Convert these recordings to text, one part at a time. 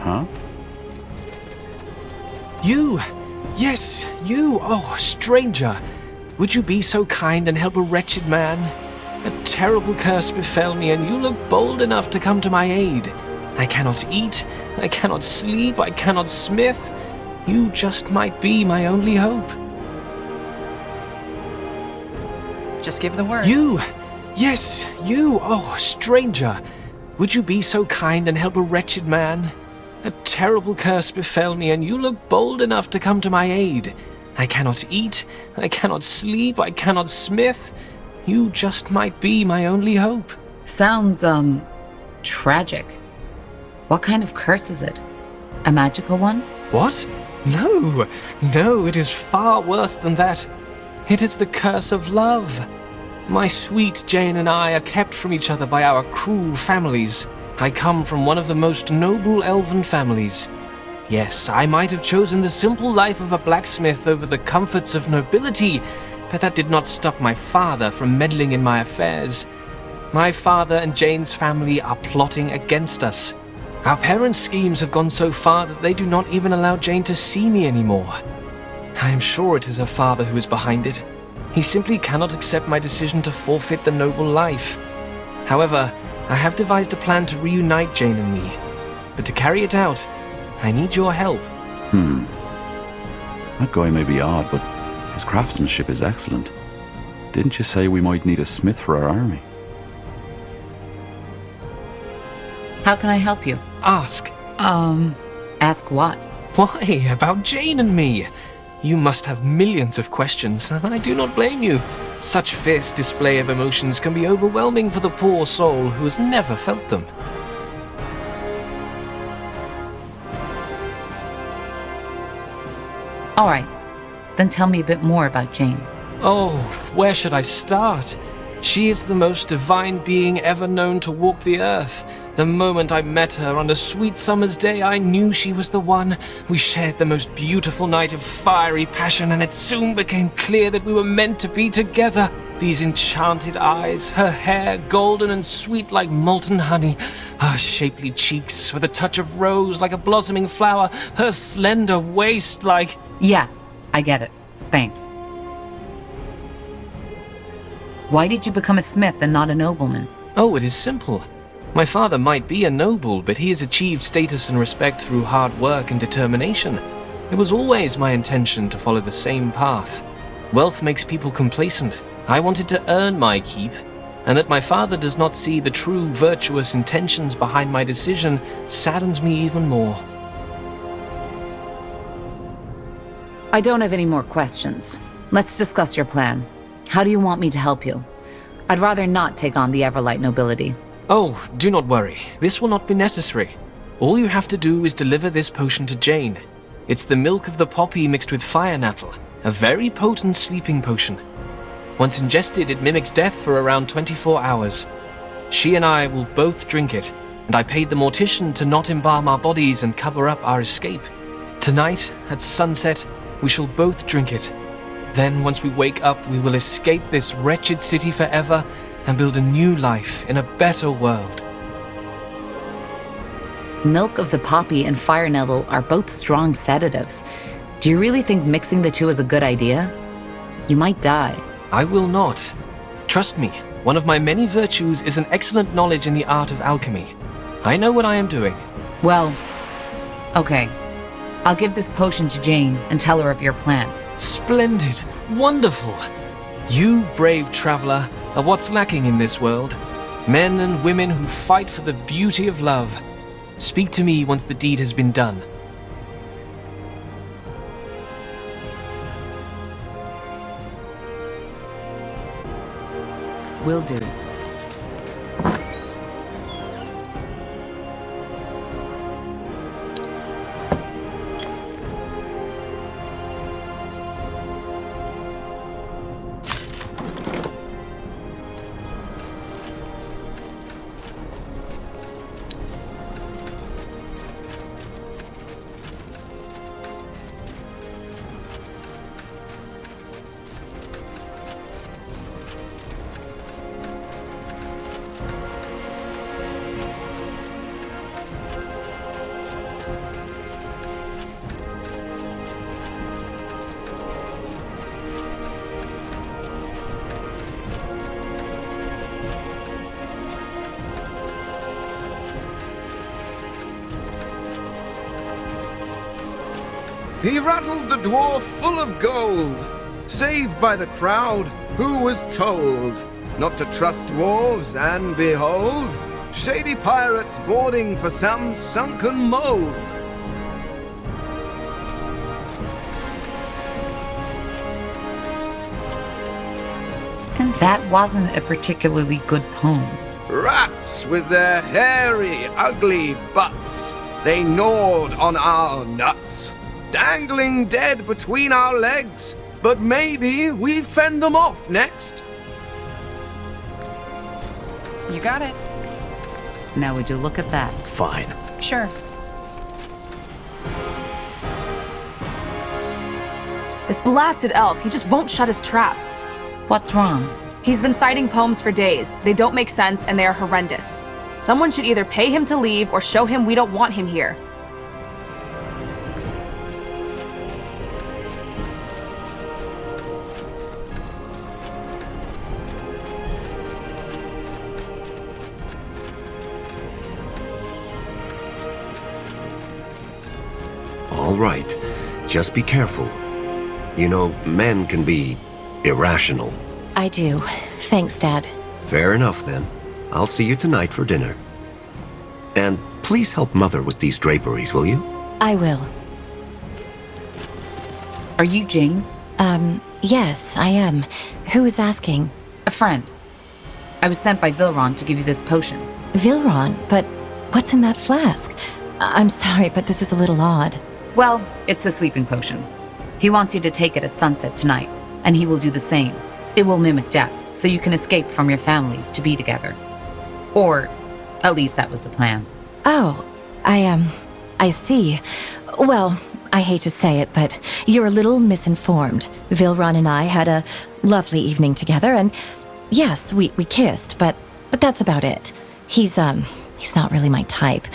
Huh? You! Yes, you! Oh, stranger! Would you be so kind and help a wretched man? A terrible curse befell me, and you look bold enough to come to my aid. I cannot eat, I cannot sleep, I cannot smith. You just might be my only hope. Just give the word. You! Yes, you! Oh, stranger! Would you be so kind and help a wretched man? A terrible curse befell me, and you look bold enough to come to my aid. I cannot eat, I cannot sleep, I cannot smith. You just might be my only hope. Sounds, tragic. What kind of curse is it? A magical one? What? No, it is far worse than that. It is the curse of love. My sweet Jane and I are kept from each other by our cruel families. I come from one of the most noble elven families. Yes, I might have chosen the simple life of a blacksmith over the comforts of nobility, but that did not stop my father from meddling in my affairs. My father and Jane's family are plotting against us. Our parents' schemes have gone so far that they do not even allow Jane to see me anymore. I am sure it is her father who is behind it. He simply cannot accept my decision to forfeit the noble life. However, I have devised a plan to reunite Jane and me. But to carry it out, I need your help. That guy may be odd, but his craftsmanship is excellent. Didn't you say we might need a smith for our army? How can I help you? Ask. Ask what? Why, about Jane and me. You must have millions of questions, and I do not blame you. Such fierce display of emotions can be overwhelming for the poor soul who has never felt them. All right, then tell me a bit more about Jane. Oh, where should I start? She is the most divine being ever known to walk the earth. The moment I met her on a sweet summer's day, I knew she was the one. We shared the most beautiful night of fiery passion, and it soon became clear that we were meant to be together. These enchanted eyes, her hair golden and sweet like molten honey, her shapely cheeks with a touch of rose like a blossoming flower, her slender waist like... Yeah, I get it. Thanks. Why did you become a smith and not a nobleman? Oh, it is simple. My father might be a noble, but he has achieved status and respect through hard work and determination. It was always my intention to follow the same path. Wealth makes people complacent. I wanted to earn my keep, and that my father does not see the true virtuous intentions behind my decision saddens me even more. I don't have any more questions. Let's discuss your plan. How do you want me to help you? I'd rather not take on the Everlight nobility. Oh, do not worry. This will not be necessary. All you have to do is deliver this potion to Jane. It's the milk of the poppy mixed with fire nettle, a very potent sleeping potion. Once ingested, it mimics death for around 24 hours. She and I will both drink it, and I paid the mortician to not embalm our bodies and cover up our escape. Tonight, at sunset, we shall both drink it. Then, once we wake up, we will escape this wretched city forever and build a new life in a better world. Milk of the poppy and fire nettle are both strong sedatives. Do you really think mixing the two is a good idea? You might die. I will not. Trust me, one of my many virtues is an excellent knowledge in the art of alchemy. I know what I am doing. Well, okay. I'll give this potion to Jane and tell her of your plan. Splendid. Wonderful. You, brave traveler, are what's lacking in this world. Men and women who fight for the beauty of love. Speak to me once the deed has been done. Will do. He rattled the dwarf full of gold, saved by the crowd who was told not to trust dwarves, and behold, shady pirates boarding for some sunken mold. And that wasn't a particularly good poem. Rats with their hairy, ugly butts, they gnawed on our nuts, dangling dead between our legs, but maybe we fend them off next. You got it. Now would you look at that? Fine. Sure. This blasted elf, he just won't shut his trap. What's wrong? He's been citing poems for days. They don't make sense and they are horrendous. Someone should either pay him to leave or show him we don't want him here. All right, just be careful. You know, men can be irrational. I do. Thanks, Dad. Fair enough, then. I'll see you tonight for dinner. And please help Mother with these draperies, will you? I will. Are you Jane? Yes, I am. Who is asking? A friend. I was sent by Vilron to give you this potion. Vilron? But what's in that flask? I'm sorry, but this is a little odd. Well, it's a sleeping potion. He wants you to take it at sunset tonight, and he will do the same. It will mimic death, so you can escape from your families to be together. Or, at least that was the plan. Oh, I see. Well, I hate to say it, but you're a little misinformed. Vilron and I had a lovely evening together, and yes, we kissed, but that's about it. He's not really my type.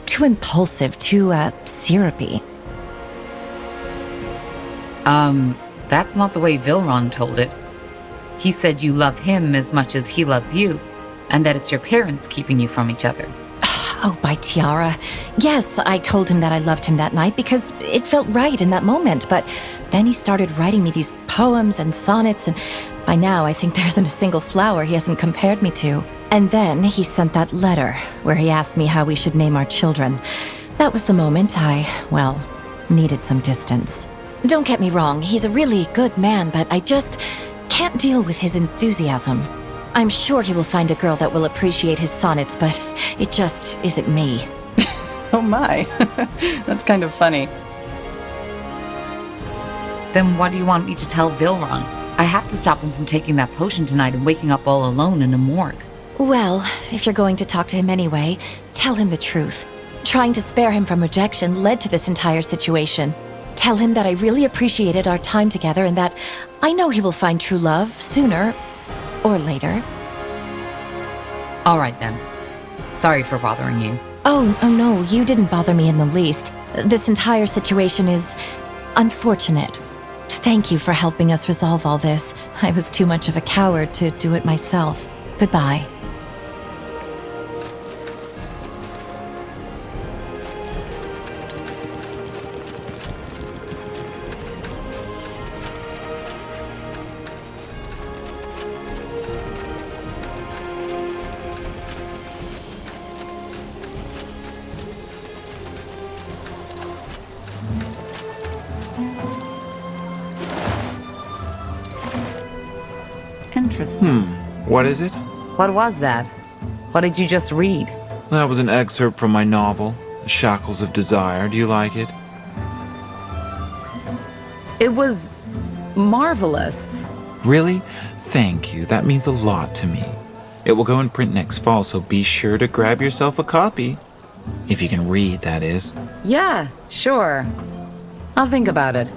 Too impulsive, too, syrupy. That's not the way Vilron told it. He said you love him as much as he loves you, and that it's your parents keeping you from each other. Oh, by Tiara. Yes, I told him that I loved him that night because it felt right in that moment, but then he started writing me these poems and sonnets, and by now I think there isn't a single flower he hasn't compared me to. And then he sent that letter where he asked me how we should name our children. That was the moment I, well, needed some distance. Don't get me wrong, he's a really good man, but I just can't deal with his enthusiasm. I'm sure he will find a girl that will appreciate his sonnets, but it just isn't me. Oh my. That's kind of funny. Then what do you want me to tell Vilron? I have to stop him from taking that potion tonight and waking up all alone in a morgue. Well, if you're going to talk to him anyway, tell him the truth. Trying to spare him from rejection led to this entire situation. Tell him that I really appreciated our time together and that I know he will find true love sooner or later. All right then. Sorry for bothering you. Oh no, you didn't bother me in the least. This entire situation is unfortunate. Thank you for helping us resolve all this. I was too much of a coward to do it myself. Goodbye. Interesting. What is it? What was that? What did you just read? That was an excerpt from my novel, The Shackles of Desire. Do you like it? It was marvelous. Really? Thank you. That means a lot to me. It will go in print next fall, so be sure to grab yourself a copy. If you can read, that is. Yeah, sure. I'll think about it.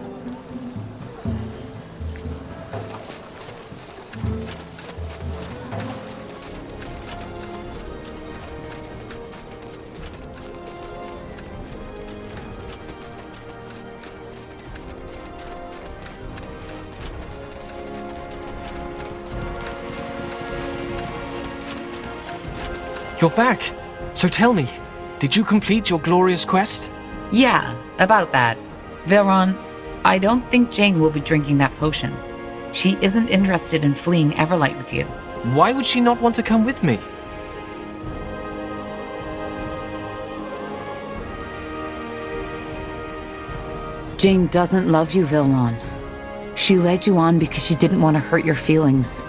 You're back. So tell me, did you complete your glorious quest? Yeah, about that. Vilron, I don't think Jane will be drinking that potion. She isn't interested in fleeing Everlight with you. Why would she not want to come with me? Jane doesn't love you, Vilron. She led you on because she didn't want to hurt your feelings.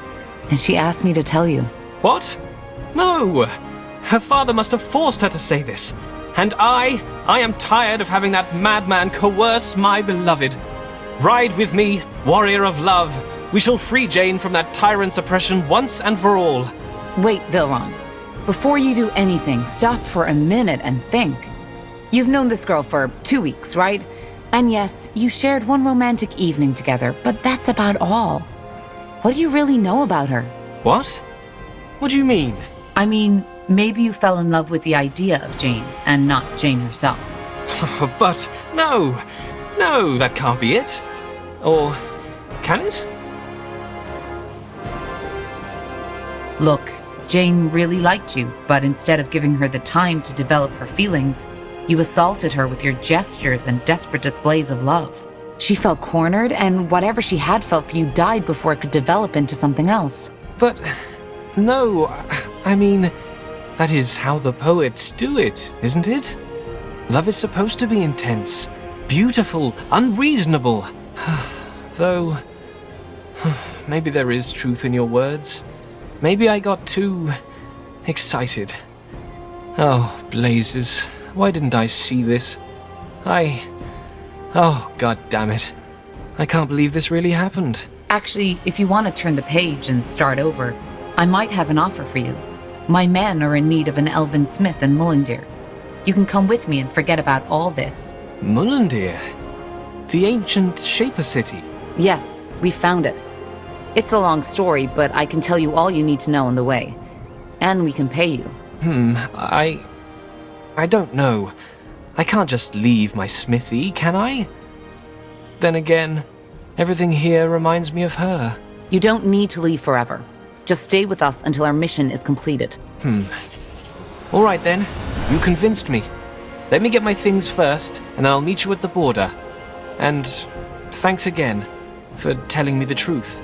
And she asked me to tell you. What? No! Her father must have forced her to say this. And I am tired of having that madman coerce my beloved. Ride with me, warrior of love. We shall free Jane from that tyrant's oppression once and for all. Wait, Vilron. Before you do anything, stop for a minute and think. You've known this girl for 2 weeks, right? And yes, you shared one romantic evening together, but that's about all. What do you really know about her? What? What do you mean? I mean, maybe you fell in love with the idea of Jane, and not Jane herself. But no, that can't be it. Or can it? Look, Jane really liked you, but instead of giving her the time to develop her feelings, you assaulted her with your gestures and desperate displays of love. She felt cornered, and whatever she had felt for you died before it could develop into something else. But no, I mean, that is how the poets do it, isn't it? Love is supposed to be intense, beautiful, unreasonable. Though, maybe there is truth in your words. Maybe I got too excited. Oh, blazes. Why didn't I see this? Oh, god damn it. I can't believe this really happened. Actually, if you want to turn the page and start over, I might have an offer for you. My men are in need of an elven smith in Mullindir. You can come with me and forget about all this. Mullindir? The ancient Shaper city? Yes, we found it. It's a long story, but I can tell you all you need to know on the way. And we can pay you. I don't know. I can't just leave my smithy, can I? Then again, everything here reminds me of her. You don't need to leave forever. Just stay with us until our mission is completed. All right then, you convinced me. Let me get my things first, and I'll meet you at the border. And thanks again for telling me the truth.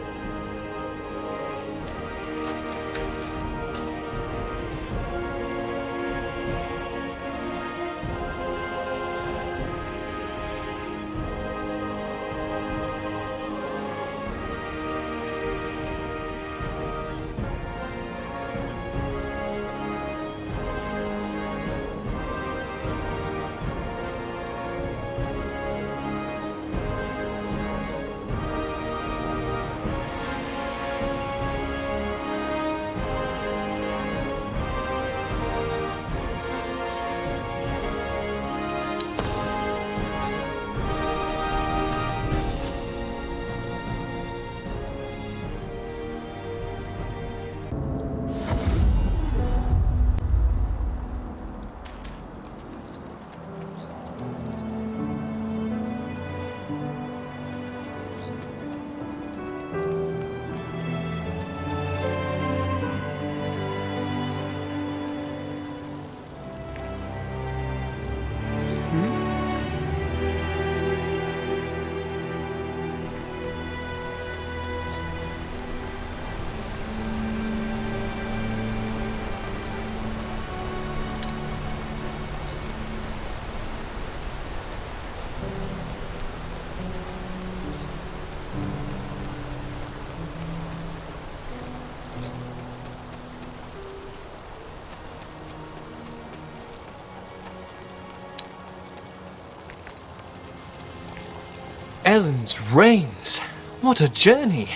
Ellen's Reigns! What a journey!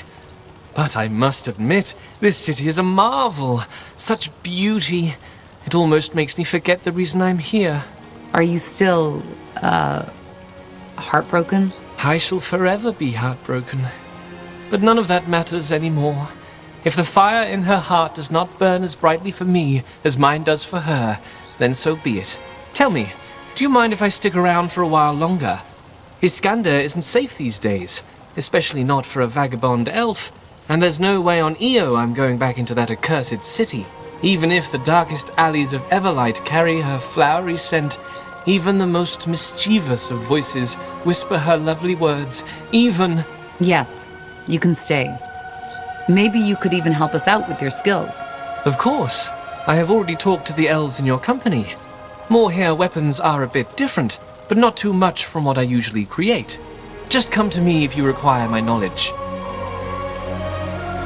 But I must admit, this city is a marvel. Such beauty. It almost makes me forget the reason I'm here. Are you still, heartbroken? I shall forever be heartbroken. But none of that matters anymore. If the fire in her heart does not burn as brightly for me as mine does for her, then so be it. Tell me, do you mind if I stick around for a while longer? Iskander isn't safe these days, especially not for a vagabond elf, and there's no way on Io I'm going back into that accursed city. Even if the darkest alleys of Everlight carry her flowery scent, Even the most mischievous of voices whisper her lovely words, even... Yes, you can stay. Maybe you could even help us out with your skills. Of course. I have already talked to the elves in your company. Moorhere weapons are a bit different, but not too much from what I usually create. Just come to me if you require my knowledge.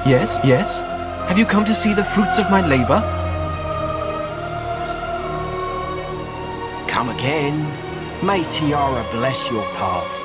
Yes, yes? Have you come to see the fruits of my labor? Come again. May Tiara bless your path.